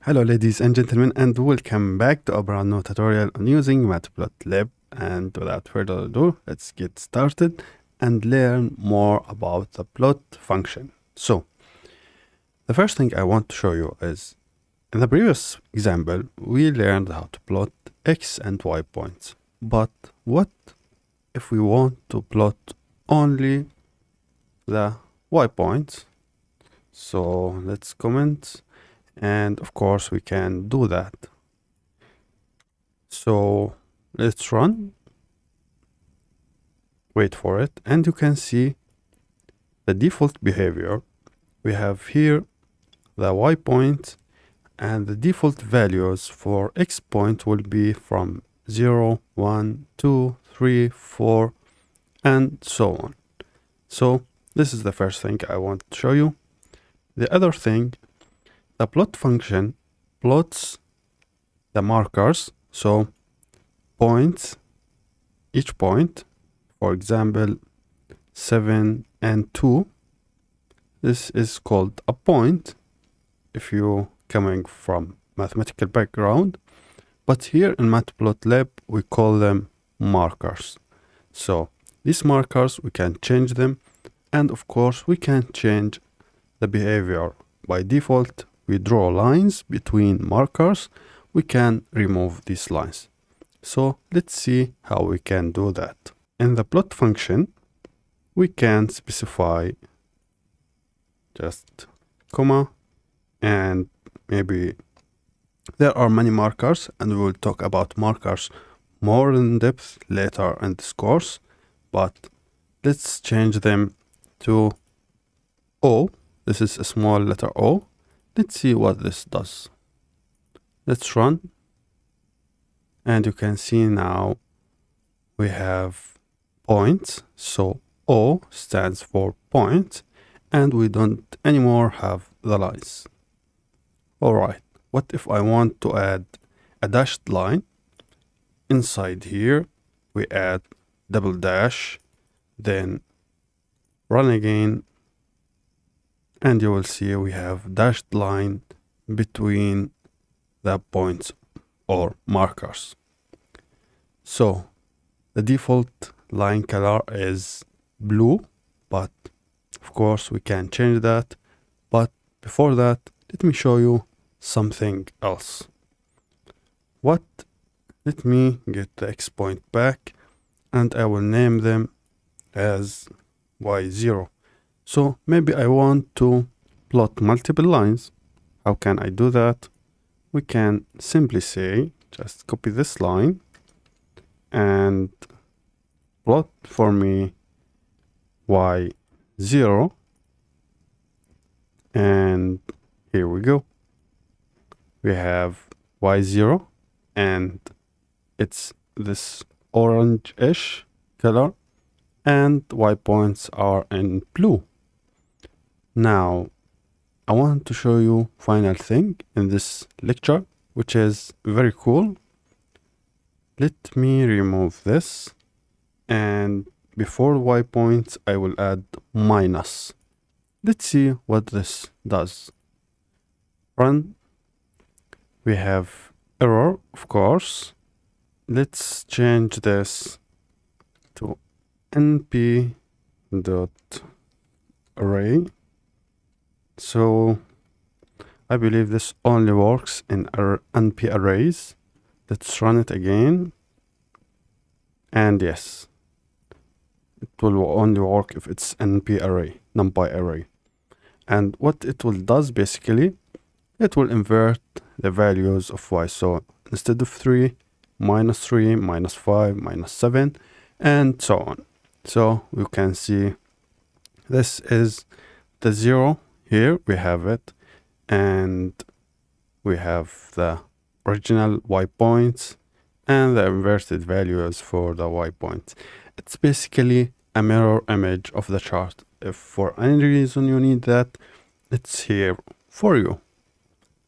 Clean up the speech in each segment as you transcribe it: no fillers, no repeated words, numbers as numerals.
Hello ladies and gentlemen, and welcome back to a brand new tutorial on using Matplotlib. And without further ado, let's get started and learn more about the plot function. So the first thing I want to show you is, in the previous example we learned how to plot x and y points, but what if we want to plot only the y points? So let's comment. And of course we can do that. So let's run, wait for it, and you can see the default behavior. We have here the y point, and the default values for x point will be from 0, 1, 2, 3, 4, and so on. So this is the first thing I want to show you. The other thing, the plot function plots the markers, so points, each point, for example 7 and 2, this is called a point if you're coming from mathematical background, but here in Matplotlib we call them markers. So these markers, we can change them, and of course we can change the behavior. By default we draw lines between markers. We can remove these lines. So let's see how we can do that. In the plot function we can specify just comma, and maybe there are many markers, and we will talk about markers more in depth later in this course, but let's change them to O. This is a small letter O. Let's see what this does. Let's run, and you can see now we have points. So O stands for point, and we don't anymore have the lines. Alright, what if I want to add a dashed line? Inside here we add double dash, then run again, and you will see we have dashed line between the points or markers. So the default line color is blue, but of course we can change that. But before that, let me show you something else. Let me get the x point back, and I will name them as y0. So maybe I want to plot multiple lines. How can I do that? We can simply say, just copy this line and plot for me y0. And here we go. We have y0, and it's this orange-ish color, and y points are in blue. Now I want to show you final thing in this lecture, which is very cool. Let me remove this, and before y points I will add minus. Let's see what this does. Run. We have error, of course. Let's change this to np.array. So I believe this only works in our NP arrays. Let's run it again. And yes, it will only work if it's NP array, numpy array. And what it will does basically, it will invert the values of y. So instead of 3, minus 3, minus 5, minus 7, and so on. So you can see this is the 0. Here we have it, and we have the original y points and the inverted values for the y points. It's basically a mirror image of the chart. If for any reason you need that, it's here for you.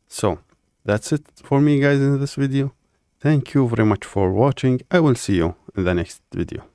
So that's it for me, guys, in this video. Thank you very much for watching. I will see you in the next video.